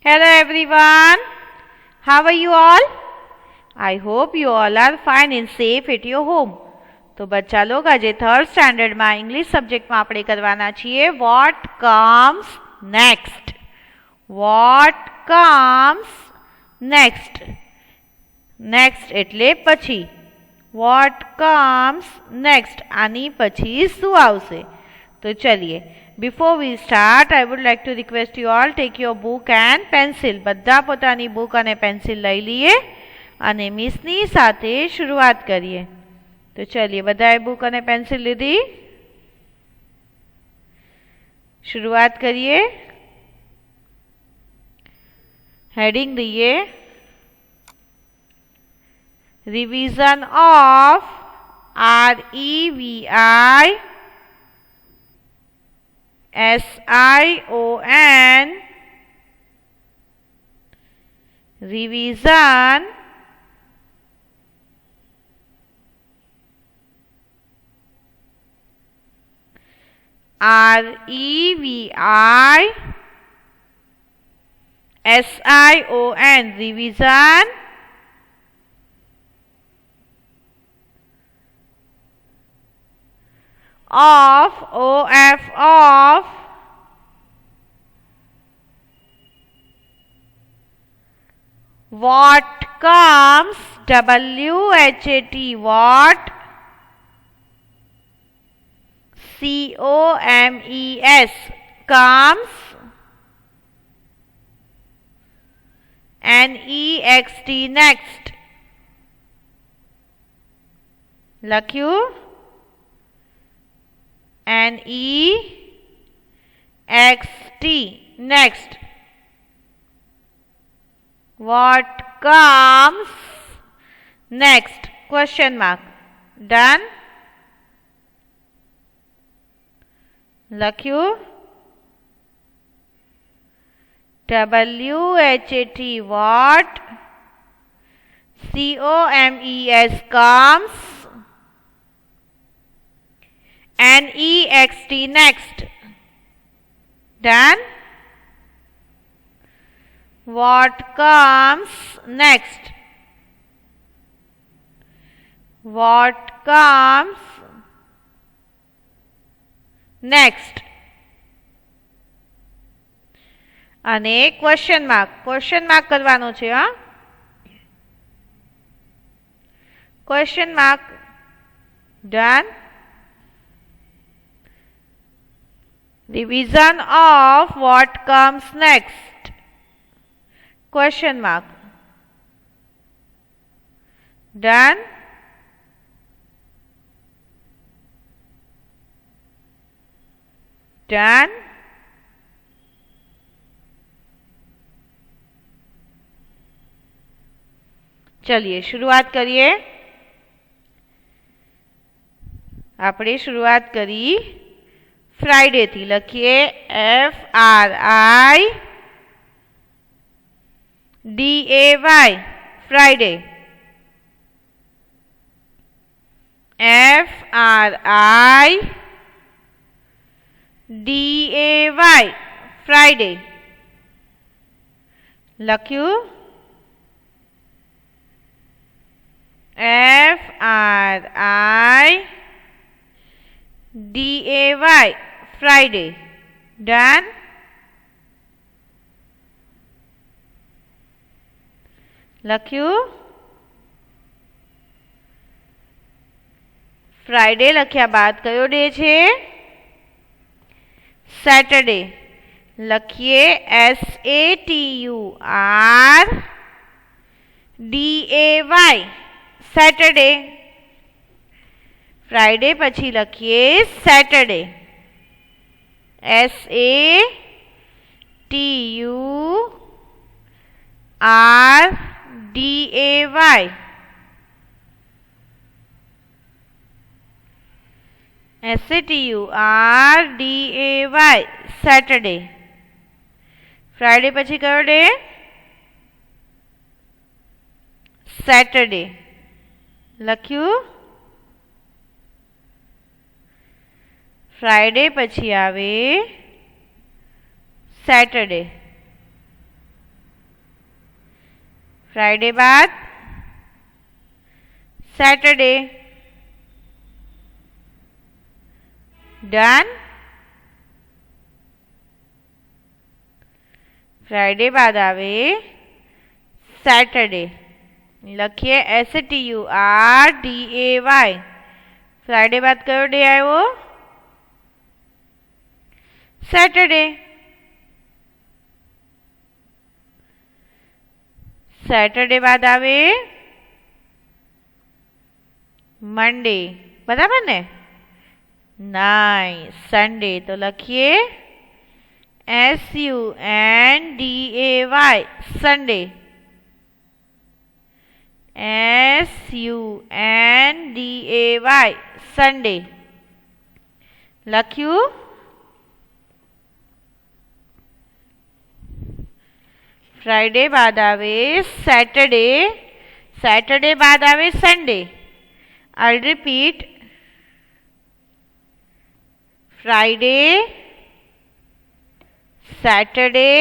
Hello everyone. How are you all? I hope you all are fine and safe at your home. તો બચ્ચા log આજે third સ્ટાન્ડર્ડમાં English સબ્જેક્ટમાં આપણે કરવાના છીએ what comes next. What comes next. Next એટલે પછી. Vote comes next આની પછી શું આવશે? તો ચલીએ. Before we start, I would like to request you all take your book and pencil. બધા પોતાની બુક અને પેન્સિલ લઈ લઈએ અને મિસની સાથે શરૂઆત કરીએ. તો ચલીએ, બધાએ બુક અને પેન્સિલ લીધી? શરૂઆત કરીએ. હેડિંગ દઈએ revision of REVISION revision REVISION revision of what comes WHAT what COMES comes NEXT next લખ્યું NEXT next. What comes next? Question mark. Done. લખ્યું WHAT what COMES comes NEXT next. Done. What comes next? What comes next? અને question mark કરવાનો છે. હા, question mark. Done. Revision of what comes next? Question mark. Done. Done. ચલીએ શરૂઆત કરીએ. આપણે શરૂઆત કરી ફ્રાઈડે થી. લખીએ FRIDAY ફ્રાઈડે. FRIDAY Friday. લખ્યું FRIDAY Friday. Done. લખ્યું ફ્રાઈડે. લખ્યા બાદ કયો ડે છે? સેટરડે. લખીએ SATURDAY સેટરડે. ફ્રાઈડે પછી લખીએ Saturday. SATURDAY SATURDAY Saturday. Friday પછી કયો ડે? સેટરડે. લખ્યું ફ્રાઈડે પછી આવે સેટરડે. फ्राइडे बाद सैटरडे। डन। फ्राइडे बाद आवे सैटरडे। लखिए SATURDAY। फ्राइडे बाद कयो डे आयो? सैटरडे। सैटरडे बाद आवे मंडे। बराबर ने? नाइस। संडे तो लखिए SUNDAY संडे। SUNDAY Sunday. लख्यू? फ्राइडे बाद आवे सैटरडे। सैटरडे बाद आवे Sunday. I repeat, Friday, Saturday,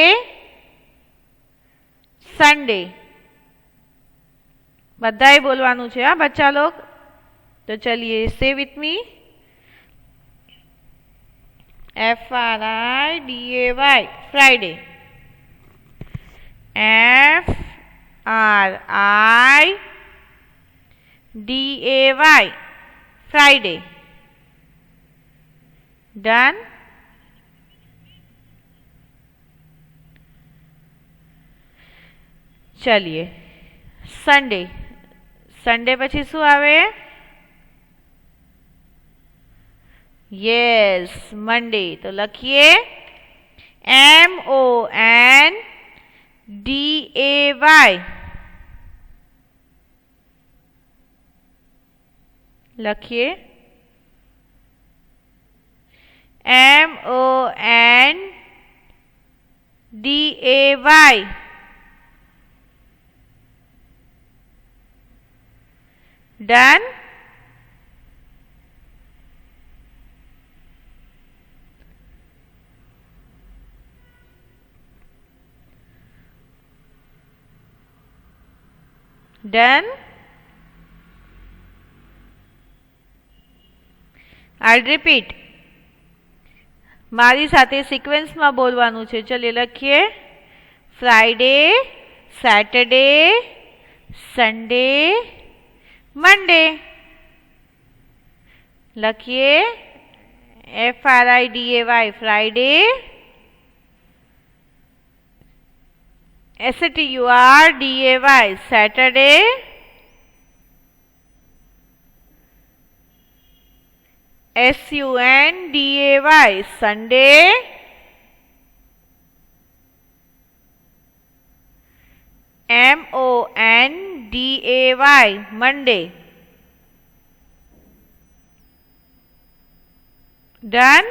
Sunday. बधाए बोलवानुं छे हाँ बच्चा लोग। तो चलिए say with me, FRIDAY Friday. FRIDAY Friday. Done. चलिए संडे। संडे पछी शू आवे? Yes Monday. तो लखिए MONDAY। लखिए MONDAY। Done. Done. I repeat, मारी साथे सीक्वेंस में बोलवानुं छे। चलिए लखिए फ्राइडे, सैटरडे, संडे, मंडे। लखिए FRIDAY Friday, SATURDAY Saturday, SUNDAY Sunday, MONDAY Monday. Done.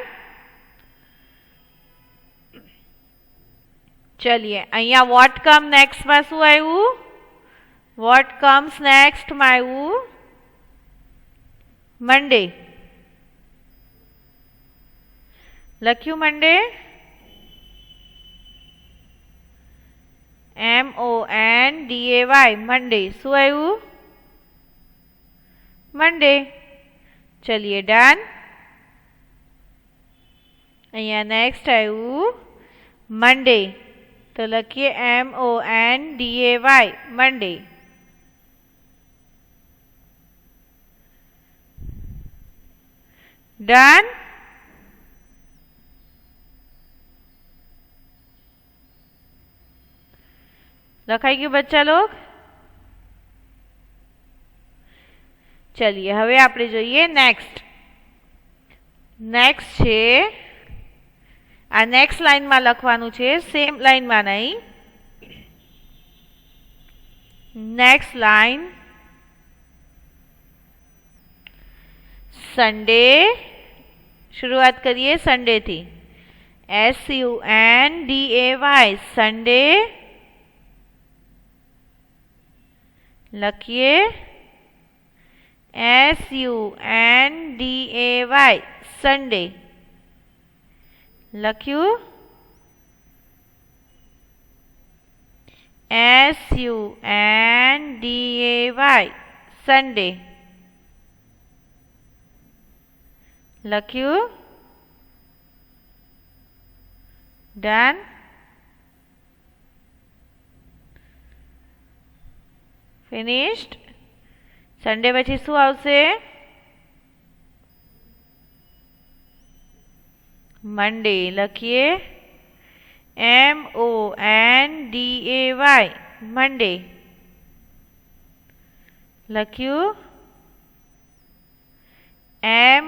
चलिए अहिया वॉट कम नेक्स्ट में शू आयु? वॉट कम्स नेक्स्ट में आयु? मंडे। लख्यू मंडे? MONDAY Monday. शू आयु? मंडे। चलिए डन। अहिया नेक्स्ट आयु मंडे। तो लखिए MONDAY मंडे। डन। लखाई गયું बच्चा लोग? चलिए हवे आपणे जोईए नेक्स्ट। नेक्स्ट छे आ नेक्स्ट लाइन में लखवानुं छे, सेम लाइन में नहीं। Next line Sunday. शुरुआत करिए संडे थी। SUNDAY Sunday. लखिए SUNDAY संडे। लख्यू SUNDAY Sunday. લખ્યું? Done? Finished? Sunday પછી શું આવશે? Monday. લખીએ MONDAY Monday. લખ્યું?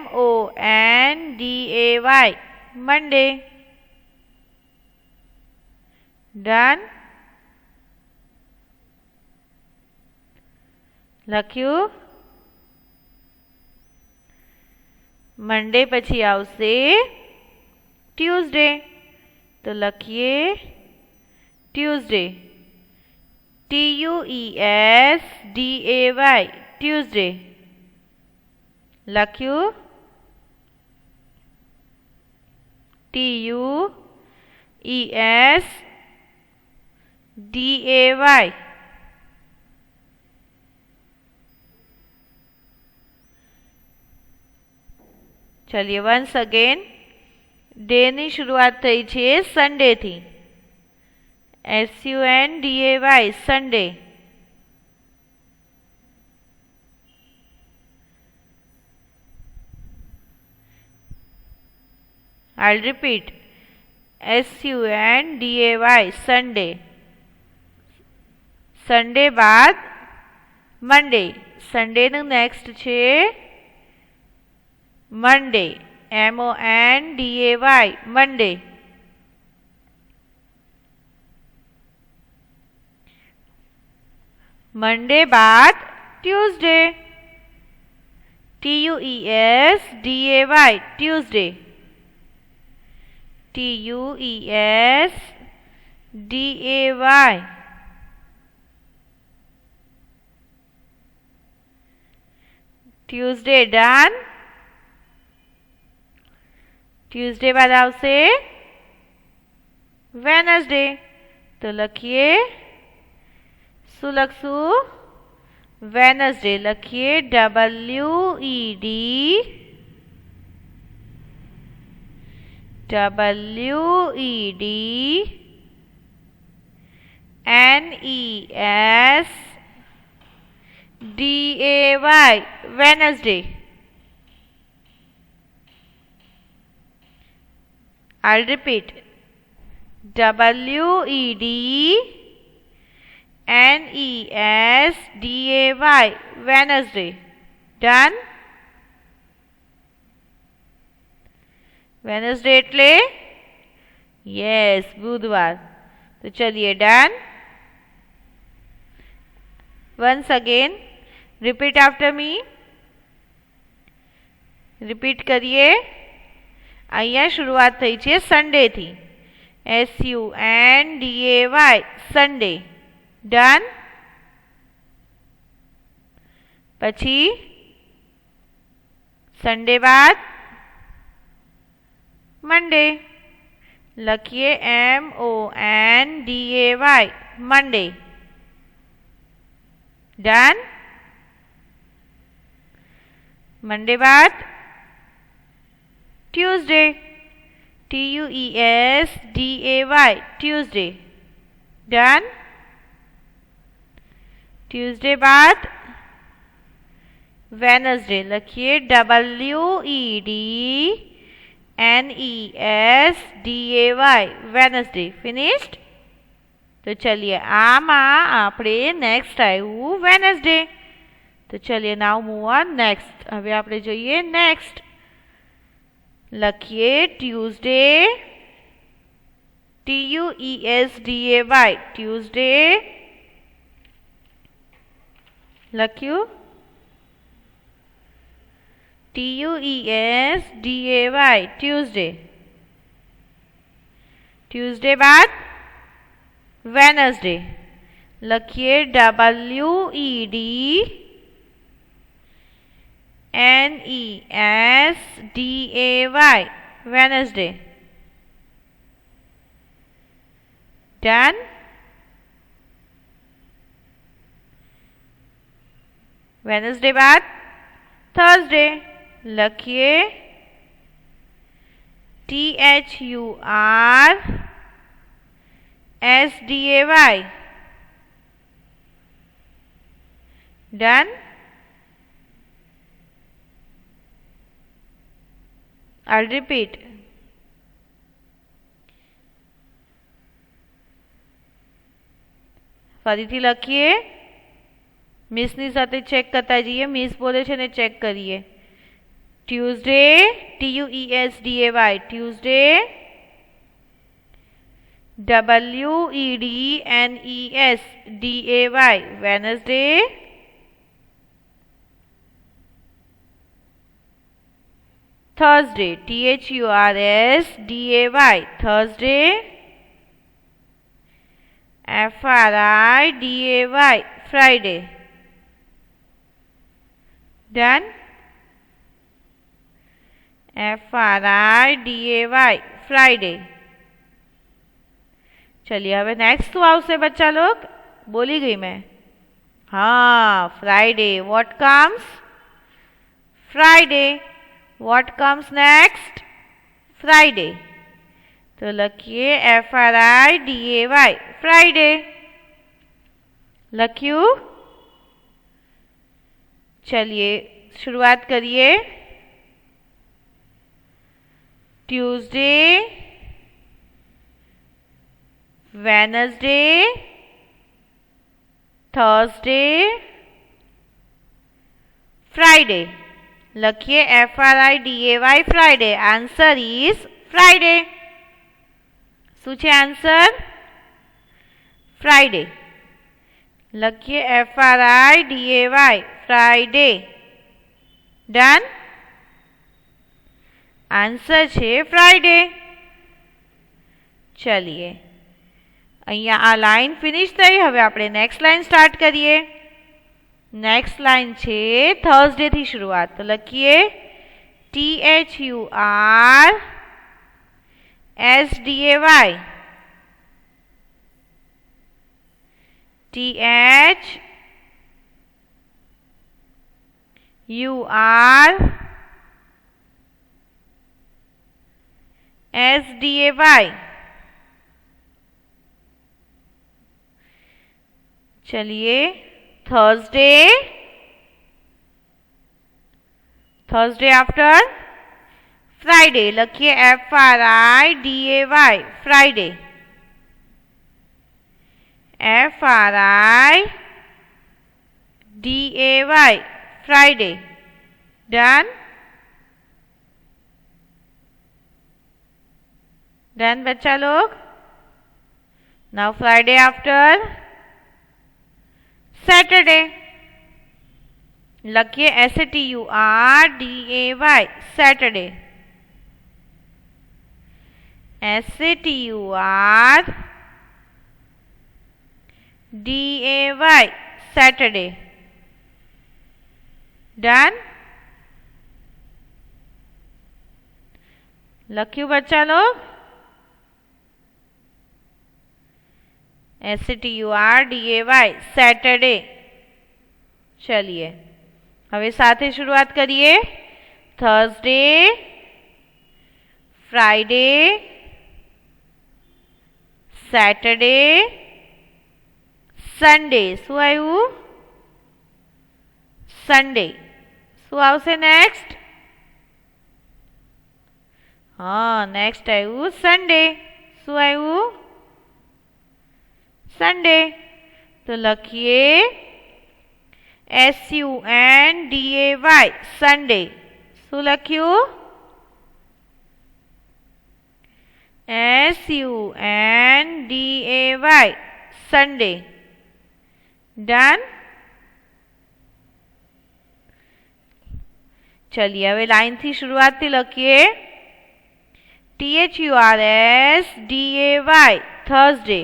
MONDAY Monday. Done? લખ્યું? મંડે પછી આવશે ટ્યુઝડે. તો લખીએ ટ્યુઝડે. TUESDAY Tuesday. લખ્યું? TUESDAY. ચલિए વન્સ અગેન. ડેની શરૂઆત થઈ છે સન્ડેથી. SUNDAY Sunday. I'll repeat. SUNDAY Sunday. Sunday બાદ મંડે. સન્ડેનું નેક્સ્ટ છે મંડે. MONDAY મંડે. મંડે બાદ Tuesday. TUESDAY Tuesday. TUESDAY. Tuesday. Done? Tuesday બાદ આવશે વેનસડે. તો લખીએ શું લખશું? વેનસડે. લખીએ WEDNESDAY Wednesday. I'll repeat. WEDNESDAY Wednesday. Done? Wednesday એટલે yes बुधवार. तो चलिए done. Once again repeat after me. repeat करिए. અહીંયા શરૂઆત થઈ છે સન્ડેથી. SUNDAY Sunday. ડન? પછી સન્ડે બાદ મંડે. લખીએ MONDAY મંડે. ડન? મંડે બાદ Tuesday. TUESDAY Tuesday. Done? Tuesday બાદ વેનસડે. લખીએ WEDNESDAY વેનસડે. ફિનિશ્ડ? તો ચલિए આમાં આપણે નેક્સ્ટ આવ્યું વેનસડે. તો ચલિए નાउ મૂવ ઓન નેક્સ્ટ. હવે આપણે જોઈએ નેક્સ્ટ. લખીએ ટ્યુઝડે. TUESDAY Tuesday. લખ્યું? TUESDAY Tuesday. ટ્યુઝડે બાદ વેનસડે. લખીએ WEDNESDAY વેનસડે. ડન? वेनसडे बाद थर्सडे, लखिए THURSDAY, डन। I'll repeat. ફરીથી લખીએ, મિસની સાથે ચેક કરતા જઈએ, મિસ બોલે છે ને ચેક કરીએ. Tuesday TUESDAY, Tuesday WEDNESDAY, Wednesday Thursday, THURSDAY, Thursday, FRIDAY, Friday, done. FRIDAY, Friday. चलिए હવે नेक्स्ट શું આવશે बच्चा लोग? बोली गई मैं. हाँ, Friday. What comes? Friday. What comes next? Friday. तो लखिए FRIDAY, Friday. लख्यू. चलिए शुरुआत करिए. Tuesday, Wednesday, Thursday, Friday. लखिए FRIDAY, Friday. Answer is Friday. શું છે આન્સર? ફ્રાઈડે. લખીએ FRIDAY, ફ્રાઈડે. ડન. આન્સર છે ફ્રાઈડે. ચલીએ, અહીંયા આ લાઈન ફિનિશ થઈ. હવે આપણે નેક્સ્ટ લાઈન સ્ટાર્ટ કરીએ. નેક્સ્ટ લાઈન છે થર્સડે થી શરૂઆત. તો લખીએ THURSDAY, THURSDAY. चलिए थर्सडे, थर्सडे आफ्टर फ्राइडे. लखिए FRIDAY, Friday. FRIDAY, Friday. Done. Done बच्चा लोग. Now Friday after Saturday. लखिए SATURDAY, Saturday. SATURDAY, Saturday. Done. लख्यू बच्चा लोग. SATURDAY, Saturday. चलिए હવે સાથે शुरुआत करिए. Thursday, Friday, Saturday, Sunday. શું આવ્યું? संडे. શું આવશે नेक्स्ट? हाँ, नेक्स्ट આવ્યું संडे. શું આવ્યું? संडे. तो लखिए SUNDAY, संडे. શું લખ્યું? SUNDAY, Sunday. डन. चलिए હવે लाइन थी शुरुआत थी लखिए THURSDAY, Thursday.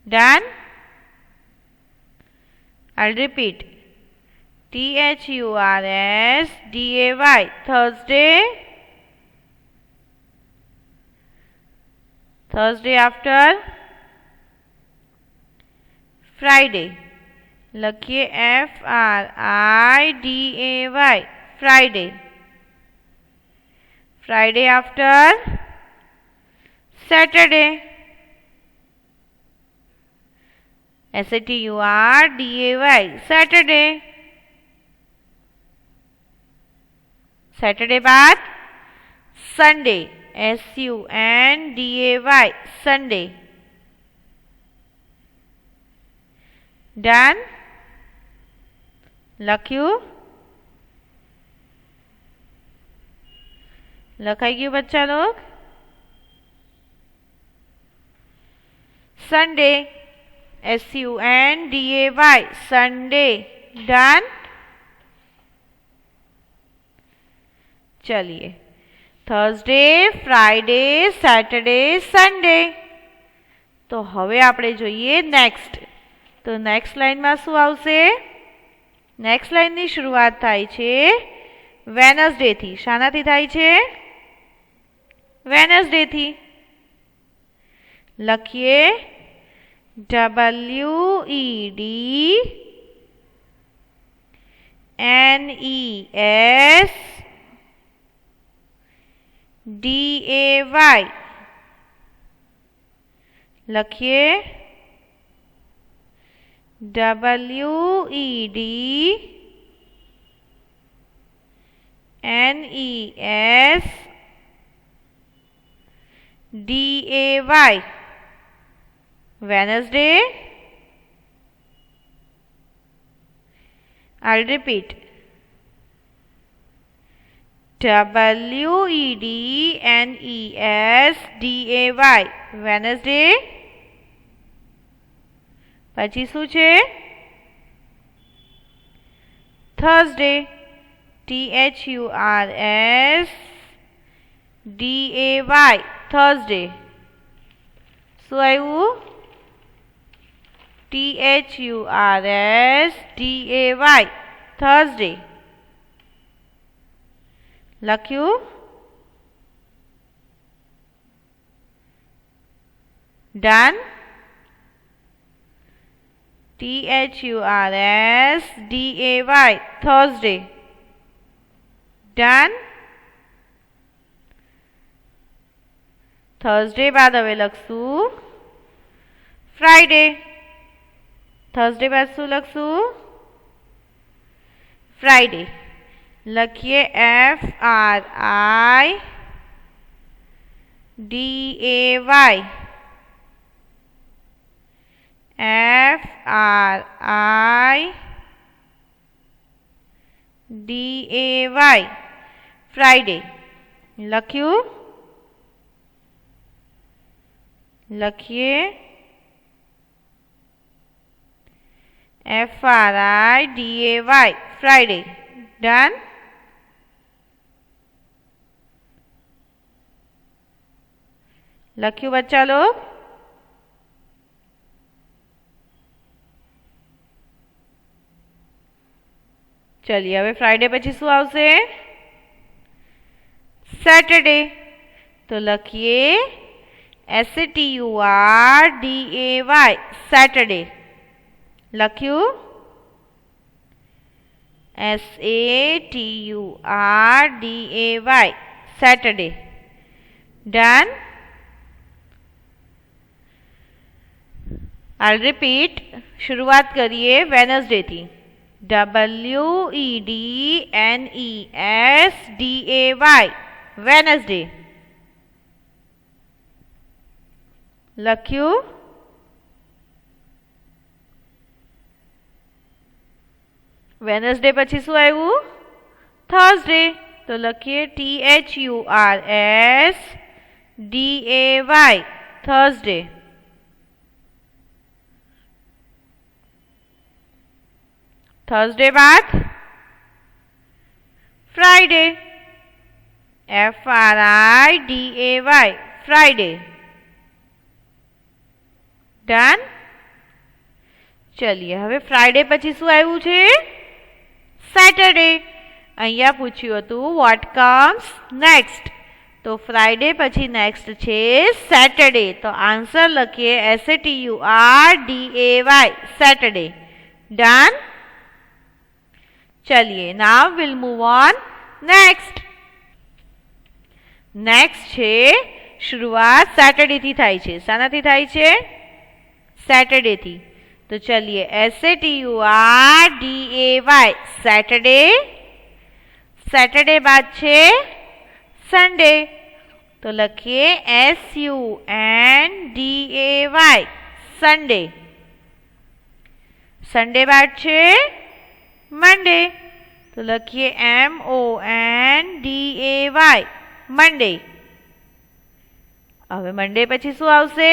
Done. I'll repeat. THURSDAY, Thursday. Thursday after Friday. લખીએ FRIDAY Friday. Friday after Saturday. SATURDAY Saturday. Saturday बाद Sunday. SUNDAY Sunday. Done? લખ્યું? લખાઈ ગયું બચ્ચા log? Sunday. SUNDAY Sunday. Done? चलिए थर्सडे फ्राइडे सैटरडे संडे। तो हवे आपणे जोईए नेक्स्ट। तो नेक्स्ट लाइन में शुं आवशे? नेक्स्ट लाइन की शुरुआत थाय छे वेनसडे थी। शानाथी थाय छे? वेनसडे थी। लखीए WEDNESDAY लखिए WEDNESDAY Wednesday. I'll repeat. WEDNESDAY Wednesday. પછી શું છે? Thursday. THURSDAY Thursday. શું આવ્યું? THURSDAY Thursday. લખ્યું? Done? THURSDAY Thursday. Done? Thursday बाद હવે લખશું Friday. Thursday बाद શું લખશું? Friday. લખીએ FRIDAY FRIDAY Friday. લખ્યું? લખીએ FRIDAY Friday. Done? લખ્યું બચ્ચા લોગ? चलिए હવે फ्राइडे પછી શું આવશે? सैटरडे. तो લખીએ SATURDAY Saturday. લખ્યું? SATURDAY Saturday. Done? I'll repeat. शुरुआत करिए वेनसडे थी। WEDNESDAY Wednesday. લખ્યું? વેનસડે પછી શું આવ્યું? થર્સડે. તો લખીએ THURSDAY Thursday. थर्सडे बाद फ्राइडे. FRIDAY Friday. Done? चलिए હવે फ्राइडे પછી શું આવ્યું છે? સેટરડે. અહીંયા પૂછ્યું હતું what comes next. તો ફ્રાઇડે પછી નેક્સ્ટ છે સેટરડે. તો આન્સર લખીએ SATURDAY Saturday. डन। चलिए now will move on next. Next છે शुरुआत सैटरडे थी थाय छे। शानाथी थाय छे? सैटरडे थी। तो चलिए SATURDAY सैटरडे। सैटरडे बाद छे संडे, तो लखिए SUNDAY संडे। संडे बाद छे मंडे, तो लखिए MONDAY मंडे। હવે મંડે પછી શું આવશે?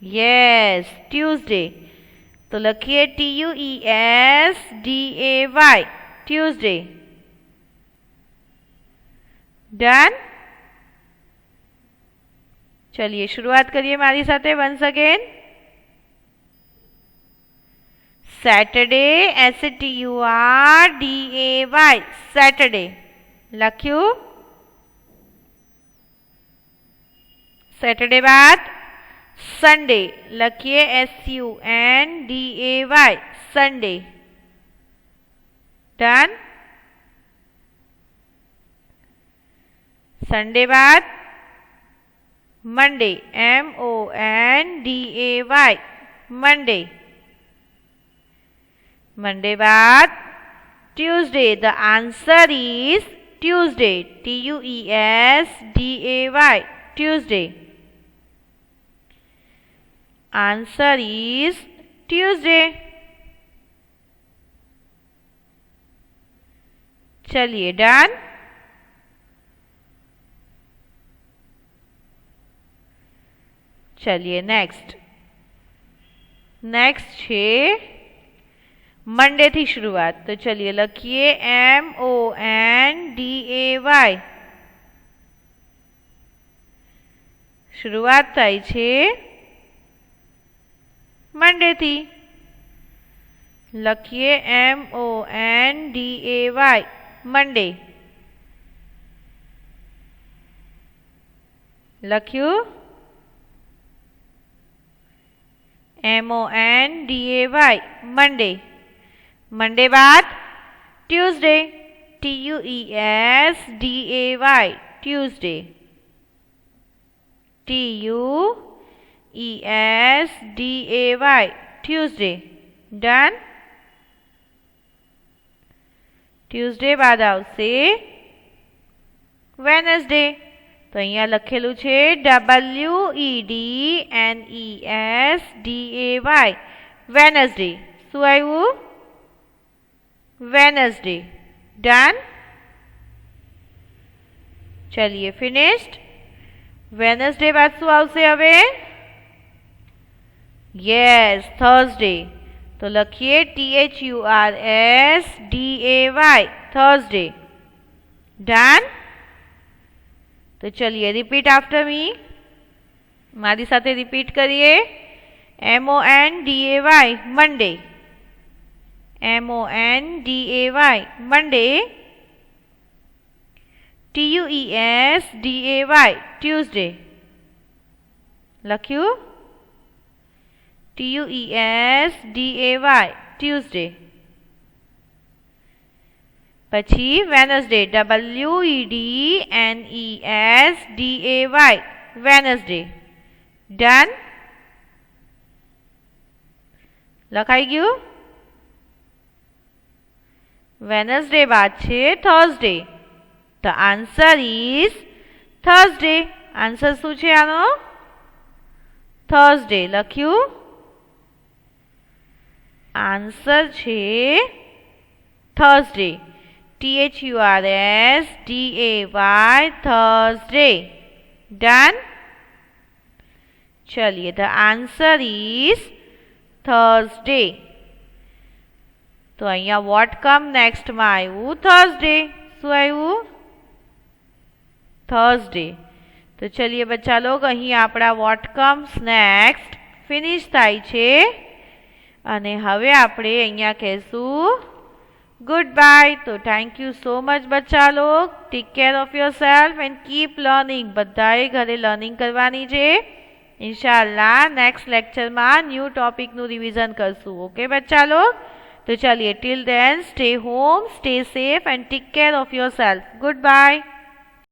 Yes, Tuesday. તો લખીએ TUESDAY ટ્યુઝડે। डन। चलिए शुरुआत करिए मारी साथे once again. Saturday SATURDAY Saturday लख्यू। सैटरडे बाद संडे लखिए SUNDAY संडे। डन। संडे बाद मंडे MONDAY मंडे। मंडे बाद Tuesday. The answer is Tuesday TUESDAY Tuesday. Answer is Tuesday. चलिए डन। चलिए नेक्स्ट। नेक्स्ट छे मंडे थी शुरुआत। तो चलिए लखिए MONDAY शुरुआत थाय छे मंडे थी। लखिए MONDAY मंडे। लख्यू MONDAY मंडे। मंडे बाद Tuesday TUESDAY Tuesday. TUESDAY Tuesday. Done. Tuesday बाद आवशे वेनसडे। तो अहींया लखेलू छे WEDNESDAY वेनसडे। शुं आव्युं? वेनसडे। डन। चलिए फिनिश्ड। वेनसडे बाद शुं आवशे हवे? Yes, Thursday. तो लखिए THURSDAY थर्सडे। डन। तो चलिए रिपीट आफ्टर मी। मारी साथे रिपीट करिए। MONDAY Monday. MONDAY Monday. TUESDAY Tuesday. लख्यू TUESDAY Tuesday. पछी वेनसडे WEDNESDAY वेनसडे। डन। लखाई गयु? वेनसडे बाद छे Thursday. The answer is Thursday. Answer शुं छे आनो? थर्सडे। लख्यू आंसर छे थर्सडे THURSDAY थर्सडे। डन। चलिए द आंसर इज थर्सडे। तो अहींया वॉट कम नेक्स्ट में आव्युं थर्सडे। शुं आव्युं? थर्सडे। तो चलिए बच्चा लोग अहीं आपड़ा वॉट कम्स नेक्स्ट फिनिश थाय छे अने हवे आपणे अहींया कहेशुं गुड बाय। तो थैंक यू सो मच बच्चा लोग। Take care of yourself and keep learning. बधाए घरे लर्निंग करवानी छे। इंशाल्लाह नेक्स्ट लेक्चर में न्यू टॉपिक नु रिवीजन करसू. ओके बच्चा लोग, तो चलिए till then stay home, stay safe and take care of yourself. Good bye.